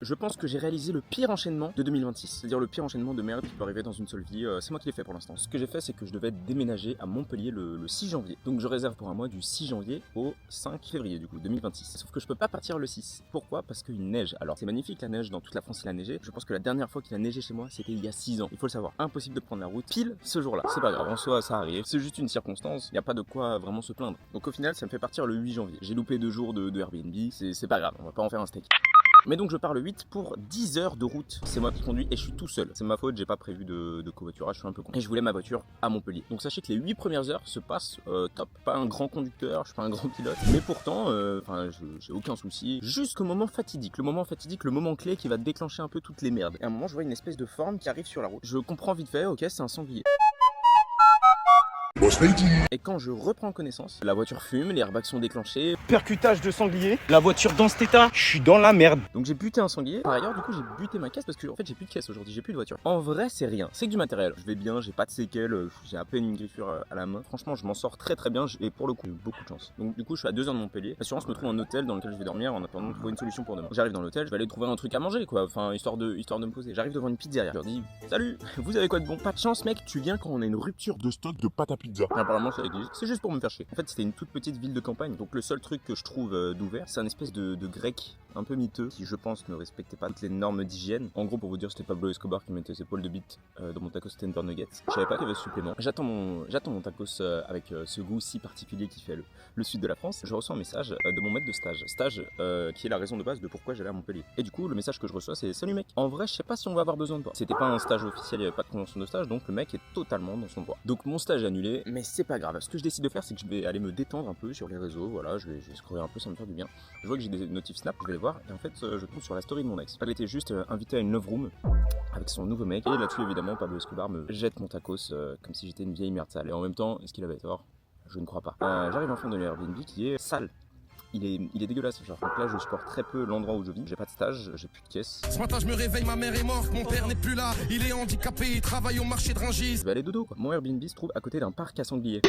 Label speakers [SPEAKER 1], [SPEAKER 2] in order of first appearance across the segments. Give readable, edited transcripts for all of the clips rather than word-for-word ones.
[SPEAKER 1] Je pense que j'ai réalisé le pire enchaînement de 2026, c'est-à-dire le pire enchaînement de merde qui peut arriver dans une seule vie. C'est moi qui l'ai fait pour l'instant. Ce que j'ai fait, c'est que je devais déménager à Montpellier le 6 janvier. Donc je réserve pour un mois du 6 janvier au 5 février du coup 2026. Sauf que je peux pas partir le 6. Pourquoi? Parce qu'il neige. Alors c'est magnifique la neige, dans toute la France il a neigé. Je pense que la dernière fois qu'il a neigé chez moi, c'était il y a 6 ans. Il faut le savoir. Impossible de prendre la route pile ce jour-là. C'est pas grave, en soi ça arrive. C'est juste une circonstance. Il n'y a pas de quoi vraiment se plaindre. Donc au final, ça me fait partir le 8 janvier. J'ai loupé 2 jours de Airbnb. C'est pas grave. On va pas en faire un steak. Mais donc je pars le 8 pour 10 heures de route. C'est moi qui conduis et je suis tout seul. C'est ma faute, j'ai pas prévu de covoiturage, je suis un peu con. Et je voulais ma voiture à Montpellier. Donc sachez que les 8 premières heures se passent top. Pas un grand conducteur, je suis pas un grand pilote. Mais pourtant, j'ai aucun souci. Jusqu'au moment fatidique. Le moment clé qui va déclencher un peu toutes les merdes. Et à un moment, je vois une espèce de forme qui arrive sur la route. Je comprends vite fait, ok, c'est un sanglier. Et quand je reprends connaissance, la voiture fume, les airbags sont déclenchés, percutage de sanglier, la voiture dans cet état, je suis dans la merde. Donc j'ai buté un sanglier. Par ailleurs, du coup, j'ai buté ma caisse parce que en fait, j'ai plus de caisse aujourd'hui, j'ai plus de voiture. En vrai, c'est rien, c'est que du matériel. Je vais bien, j'ai pas de séquelles, j'ai à peine une griffure à la main. Franchement, je m'en sors très bien et pour le coup, j'ai eu beaucoup de chance. Donc du coup, je suis à 2 heures de Montpellier. L'assurance me trouve un hôtel dans lequel je vais dormir en attendant de trouver une solution pour demain. J'arrive dans l'hôtel, je vais aller trouver un truc à manger quoi, enfin histoire de me poser. J'arrive devant une pizzeria. Je leur dis "Salut, vous avez quoi de bon?" Pas de chance mec, tu viens quand on a une rupture de stock de pâte à pizza. Apparemment, c'est juste pour me faire chier. En fait, c'était une toute petite ville de campagne. Donc le seul truc que je trouve d'ouvert, c'est un espèce de grec un peu miteux qui, je pense, ne respectait pas toutes les normes d'hygiène. En gros, pour vous dire, c'était Pablo Escobar qui mettait ses poils de bite dans mon tacos Tender Nuggets. Je savais pas qu'il y avait ce supplément. J'attends mon tacos avec ce goût si particulier qui fait le sud de la France. Je reçois un message de mon maître de stage. Qui est la raison de base de pourquoi j'allais à Montpellier. Et du coup, le message que je reçois, c'est "Salut mec, en vrai, je sais pas si on va avoir besoin de toi." C'était pas un stage officiel, il y avait pas de convention de stage, donc le mec est totalement dans son droit. Donc mon stage est annulé, mais c'est pas grave. Ce que je décide de faire, c'est que je vais aller me détendre un peu sur les réseaux. Voilà, je vais scroller un peu, ça me fait du bien. Je vois que j'ai des notifs Snap, je vais les voir. Et en fait, je tombe sur la story de mon ex. Elle était juste invitée à une love room avec son nouveau mec. Et là-dessus, évidemment, Pablo Escobar me jette mon tacos comme si j'étais une vieille merde sale. Et en même temps, est-ce qu'il avait tort? Je ne crois pas. J'arrive enfin dans l'Airbnb qui est sale. Il est dégueulasse, genre donc là je supporte très peu l'endroit où je vis, j'ai pas de stage, j'ai plus de caisse.
[SPEAKER 2] Ce matin je me réveille, ma mère est morte, mon père n'est plus là, il est handicapé, il travaille au marché de Rungis.
[SPEAKER 1] Je vais aller dodo quoi. Mon Airbnb se trouve à côté d'un parc à sangliers.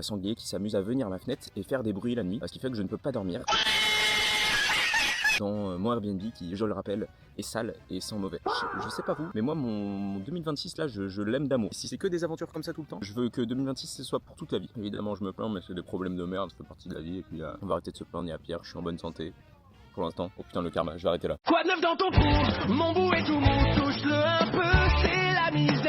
[SPEAKER 1] Sanglier qui s'amuse à venir à ma fenêtre et faire des bruits la nuit, ce qui fait que je ne peux pas dormir. Dans mon Airbnb qui, je le rappelle, est sale et sans mauvais. Je sais pas vous, mais moi mon 2026 là, je l'aime d'amour. Si c'est que des aventures comme ça tout le temps, je veux que 2026 ce soit pour toute la vie. Évidemment je me plains, mais c'est des problèmes de merde, ça fait partie de la vie. Et puis on va arrêter de se plaindre, il y a pire, je suis en bonne santé. Pour l'instant. Oh putain le karma, je vais arrêter là.
[SPEAKER 3] Quoi de neuf dans ton trou? Mon bout est tout mou, touche-le un peu, c'est la mise.